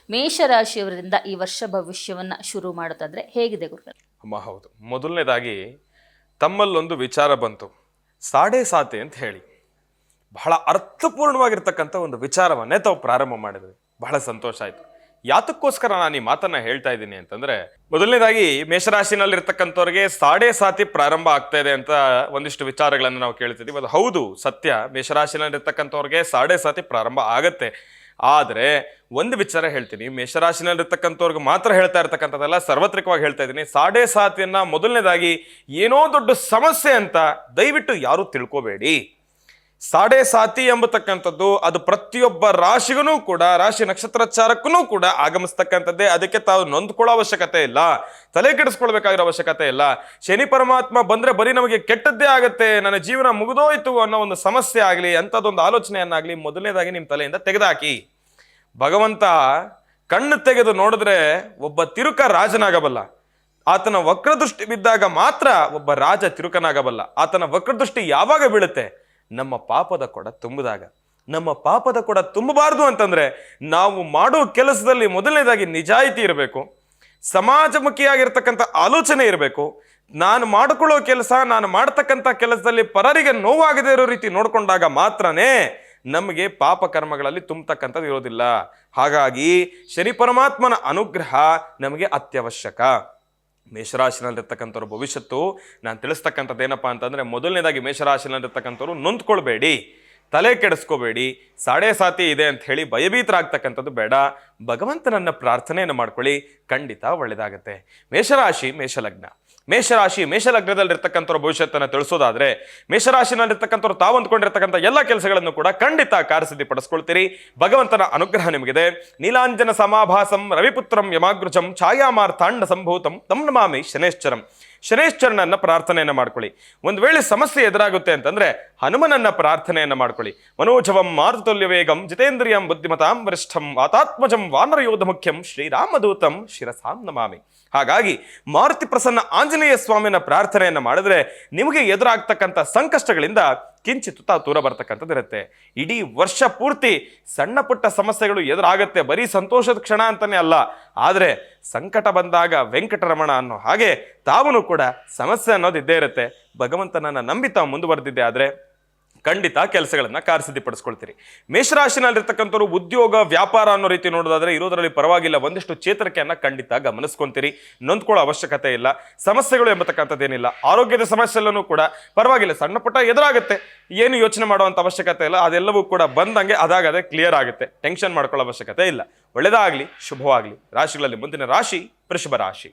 ಮೇಷರಾಶಿಯವರಿಂದ ಈ ವರ್ಷ ಭವಿಷ್ಯವನ್ನ ಶುರು ಮಾಡೋದಾದ್ರೆ ಹೇಗಿದೆ ಗುರುಗಳೇ? ಅಮ್ಮ ಹೌದು, ಮೊದಲನೇದಾಗಿ ತಮ್ಮಲ್ಲೊಂದು ವಿಚಾರ ಬಂತು, ಸಾಡೆ ಸಾತಿ ಅಂತ ಹೇಳಿ ಬಹಳ ಅರ್ಥಪೂರ್ಣವಾಗಿರ್ತಕ್ಕಂಥ ಒಂದು ವಿಚಾರವನ್ನೇ ತಾವು ಪ್ರಾರಂಭ ಮಾಡಿದ್ವಿ. ಬಹಳ ಸಂತೋಷ ಆಯ್ತು. ಯಾತಕ್ಕೋಸ್ಕರ ನಾನು ಈ ಮಾತನ್ನ ಹೇಳ್ತಾ ಇದ್ದೀನಿ ಅಂತಂದ್ರೆ, ಮೊದಲನೇದಾಗಿ ಮೇಷರಾಶಿನಲ್ಲಿರ್ತಕ್ಕಂಥವ್ರಿಗೆ ಸಾಡೆ ಸಾತಿ ಪ್ರಾರಂಭ ಆಗ್ತಾ ಇದೆ ಅಂತ ಒಂದಿಷ್ಟು ವಿಚಾರಗಳನ್ನು ನಾವು ಕೇಳ್ತಿದ್ದೀವಿ. ಅದು ಹೌದು, ಸತ್ಯ. ಮೇಷರಾಶಿನಲ್ಲಿರ್ತಕ್ಕಂಥವ್ರಿಗೆ ಸಾಡೆ ಸಾತಿ ಪ್ರಾರಂಭ ಆಗತ್ತೆ. ಆದರೆ ಒಂದು ವಿಚಾರ ಹೇಳ್ತೀನಿ, ಮೇಷರಾಶಿನಲ್ಲಿರ್ತಕ್ಕಂಥವ್ರಿಗೆ ಮಾತ್ರ ಹೇಳ್ತಾ ಇರ್ತಕ್ಕಂಥದ್ದೆಲ್ಲ, ಸರ್ವತ್ರಿಕವಾಗಿ ಹೇಳ್ತಾ ಇದ್ದೀನಿ. ಸಾಡೆ ಸಾತಿಯನ್ನ ಮೊದಲನೇದಾಗಿ ಏನೋ ದೊಡ್ಡ ಸಮಸ್ಯೆ ಅಂತ ದಯವಿಟ್ಟು ಯಾರು ತಿಳ್ಕೋಬೇಡಿ. ಸಾಡೆ ಸಾತಿ ಎಂಬತಕ್ಕಂಥದ್ದು ಅದು ಪ್ರತಿಯೊಬ್ಬ ರಾಶಿಗೂ ಕೂಡ, ರಾಶಿ ನಕ್ಷತ್ರಚಾರಕ್ಕೂ ಕೂಡ ಆಗಮಿಸ್ತಕ್ಕಂಥದ್ದೇ. ಅದಕ್ಕೆ ತಾವು ನೊಂದ್ಕೊಳ್ಳೋ ಅವಶ್ಯಕತೆ ಇಲ್ಲ, ತಲೆ ಕೆಡಿಸ್ಕೊಳ್ಬೇಕಾಗಿರೋ ಅವಶ್ಯಕತೆ ಇಲ್ಲ. ಶನಿ ಪರಮಾತ್ಮ ಬಂದ್ರೆ ಬರೀ ನಮಗೆ ಕೆಟ್ಟದ್ದೇ ಆಗತ್ತೆ, ನನ್ನ ಜೀವನ ಮುಗಿದೋಯ್ತು ಅನ್ನೋ ಒಂದು ಸಮಸ್ಯೆ ಆಗಲಿ, ಅಂಥದ್ದೊಂದು ಆಲೋಚನೆಯನ್ನಾಗಲಿ ಮೊದಲನೇದಾಗಿ ನಿಮ್ಮ ತಲೆಯಿಂದ ತೆಗೆದಾಕಿ. ಭಗವಂತ ಕಣ್ಣು ತೆಗೆದು ನೋಡಿದ್ರೆ ಒಬ್ಬ ತಿರುಕ ರಾಜನಾಗಬಲ್ಲ. ಆತನ ವಕ್ರದೃಷ್ಟಿ ಬಿದ್ದಾಗ ಮಾತ್ರ ಒಬ್ಬ ರಾಜ ತಿರುಕನಾಗಬಲ್ಲ. ಆತನ ವಕ್ರದೃಷ್ಟಿ ಯಾವಾಗ ಬೀಳುತ್ತೆ? ನಮ್ಮ ಪಾಪದ ಕೊಡ ತುಂಬಿದಾಗ. ನಮ್ಮ ಪಾಪದ ಕೊಡ ತುಂಬಬಾರದು ಅಂತಂದ್ರೆ ನಾವು ಮಾಡೋ ಕೆಲಸದಲ್ಲಿ ಮೊದಲನೇದಾಗಿ ನಿಜಾಯಿತಿ ಇರಬೇಕು, ಸಮಾಜಮುಖಿಯಾಗಿರ್ತಕ್ಕಂಥ ಆಲೋಚನೆ ಇರಬೇಕು. ನಾನು ಮಾಡಿಕೊಳ್ಳೋ ಕೆಲಸ, ನಾನು ಮಾಡ್ತಕ್ಕಂಥ ಕೆಲಸದಲ್ಲಿ ಪರರಿಗೆ ನೋವಾಗದೇ ಇರೋ ರೀತಿ ನೋಡ್ಕೊಂಡಾಗ ಮಾತ್ರನೇ ನಮಗೆ ಪಾಪ ಕರ್ಮಗಳಲ್ಲಿ ತುಂಬತಕ್ಕಂಥದ್ದು ಇರೋದಿಲ್ಲ. ಹಾಗಾಗಿ ಶನಿ ಪರಮಾತ್ಮನ ಅನುಗ್ರಹ ನಮಗೆ ಅತ್ಯವಶ್ಯಕ. ಮೇಷರಾಶಿನಲ್ಲಿರ್ತಕ್ಕಂಥವ್ರ ಭವಿಷ್ಯತ್ತು ನಾನು ತಿಳಿಸ್ತಕ್ಕಂಥದ್ದು ಏನಪ್ಪಾ ಅಂತಂದ್ರೆ, ಮೊದಲನೇದಾಗಿ ಮೇಷರಾಶಿನಲ್ಲಿರ್ತಕ್ಕಂಥವ್ರು ನೊಂದ್ಕೊಳ್ಬೇಡಿ, ತಲೆ ಕೆಡಿಸ್ಕೋಬೇಡಿ. ಸಾಡೆ ಸಾತಿ ಇದೆ ಅಂತ ಹೇಳಿ ಭಯಭೀತರಾಗ್ತಕ್ಕಂಥದ್ದು ಬೇಡ. ಭಗವಂತನನ್ನ ಪ್ರಾರ್ಥನೆಯನ್ನು ಮಾಡ್ಕೊಳ್ಳಿ, ಖಂಡಿತ ಒಳ್ಳೇದಾಗತ್ತೆ. ಮೇಷರಾಶಿ ಮೇಷಲಗ್ನ. ಮೇಷಲಗ್ನದಲ್ಲಿರ್ತಕ್ಕಂಥವ್ರ ಭವಿಷ್ಯತ್ತನ್ನು ತಿಳಿಸೋದಾದ್ರೆ, ಮೇಷರಾಶಿನಲ್ಲಿರ್ತಕ್ಕಂಥವ್ರು ತಾವು ಅಂದ್ಕೊಂಡಿರ್ತಕ್ಕಂಥ ಎಲ್ಲ ಕೆಲಸಗಳನ್ನು ಕೂಡ ಖಂಡಿತ ಕಾರ್ಯಸಿದ್ಧಿ ಪಡಿಸ್ಕೊಳ್ತೀರಿ. ಭಗವಂತನ ಅನುಗ್ರಹ ನಿಮಗಿದೆ. ನೀಲಾಂಜನ ಸಮಾಭಾಸಂ ರವಿಪುತ್ರಂ ಯಮಾಗೃಜಂ ಛಾಯಾಮಾರ್ಥಾಂಡ ಸಂಭೂತಂ ತಂ ನಮಾಮಿ ಶನೇಶ್ಚರಂ. ಶನೇಶ್ವರನನ್ನ ಪ್ರಾರ್ಥನೆಯನ್ನ ಮಾಡ್ಕೊಳ್ಳಿ. ಒಂದು ವೇಳೆ ಸಮಸ್ಯೆ ಎದುರಾಗುತ್ತೆ ಅಂತಂದ್ರೆ ಹನುಮನನ್ನ ಪ್ರಾರ್ಥನೆಯನ್ನ ಮಾಡ್ಕೊಳ್ಳಿ. ಮನೋಜವಂ ಮಾರುತುಲ್ಯ ವೇಗಂ ಜಿತೇಂದ್ರಿಯಂ ಬುದ್ಧಿಮತಾಂ ವರಿಷ್ಠಂ ವಾತಾತ್ಮಜಂ ವಾನರ ಯೋಧ ಮುಖ್ಯಂ ಶ್ರೀರಾಮದೂತಂ ಶಿರಸಾಂ ನಮಾಮಿ. ಹಾಗಾಗಿ ಮಾರುತಿ ಪ್ರಸನ್ನ ಆಂಜನೇಯ ಸ್ವಾಮಿನ ಪ್ರಾರ್ಥನೆಯನ್ನ ಮಾಡಿದ್ರೆ ನಿಮಗೆ ಎದುರಾಗ್ತಕ್ಕಂಥ ಸಂಕಷ್ಟಗಳಿಂದ ಕಿಂಚಿತ್ ದೂರ ಬರ್ತಕ್ಕಂಥದ್ದು ಇರುತ್ತೆ. ಇಡೀ ವರ್ಷ ಪೂರ್ತಿ ಸಣ್ಣ ಪುಟ್ಟ ಸಮಸ್ಯೆಗಳು ಎದುರಾಗತ್ತೆ, ಬರೀ ಸಂತೋಷದ ಕ್ಷಣ ಅಂತಾನೆ ಅಲ್ಲ. ಆದರೆ ಸಂಕಟ ಬಂದಾಗ ವೆಂಕಟರಮಣ ಅನ್ನೋ ಹಾಗೆ ತಾವೂ ಕೂಡ ಸಮಸ್ಯೆ ಅನ್ನೋದು ಇದ್ದೇ ಇರುತ್ತೆ. ಭಗವಂತನನ್ನ ನಂಬಿ ತಾವು ಮುಂದುವರೆದಿದ್ದೆ ಆದರೆ ಖಂಡಿತ ಕೆಲಸಗಳನ್ನ ಕಾರ್ಯಸಿದ್ಧಿಪಡಿಸ್ಕೊಳ್ತೀರಿ. ಮೇಷರಾಶಿನಲ್ಲಿರ್ತಕ್ಕಂಥವ್ರು ಉದ್ಯೋಗ ವ್ಯಾಪಾರ ಅನ್ನೋ ರೀತಿ ನೋಡೋದಾದ್ರೆ ಇರೋದ್ರಲ್ಲಿ ಪರವಾಗಿಲ್ಲ, ಒಂದಿಷ್ಟು ಚೇತರಿಕೆಯನ್ನ ಖಂಡಿತ ಗಮನಿಸ್ಕೊಂತೀರಿ. ನೊಂದ್ಕೊಳ್ಳೋ ಅವಶ್ಯಕತೆ ಇಲ್ಲ. ಸಮಸ್ಯೆಗಳು ಎಂಬತಕ್ಕಂಥದ್ದೇನಿಲ್ಲ. ಆರೋಗ್ಯದ ಸಮಸ್ಯೆಲ್ಲೂ ಕೂಡ ಪರವಾಗಿಲ್ಲ, ಸಣ್ಣ ಪುಟ್ಟ ಎದುರಾಗುತ್ತೆ, ಏನು ಯೋಚನೆ ಮಾಡುವಂಥ ಅವಶ್ಯಕತೆ ಇಲ್ಲ. ಅದೆಲ್ಲವೂ ಕೂಡ ಬಂದಂಗೆ ಅದಾಗದೆ ಕ್ಲಿಯರ್ ಆಗುತ್ತೆ. ಟೆನ್ಷನ್ ಮಾಡ್ಕೊಳ್ಳೋ ಅವಶ್ಯಕತೆ ಇಲ್ಲ. ಒಳ್ಳೆದಾಗ್ಲಿ, ಶುಭವಾಗ್ಲಿ. ರಾಶಿಗಳಲ್ಲಿ ಮುಂದಿನ ರಾಶಿ ವೃಷಭ ರಾಶಿ.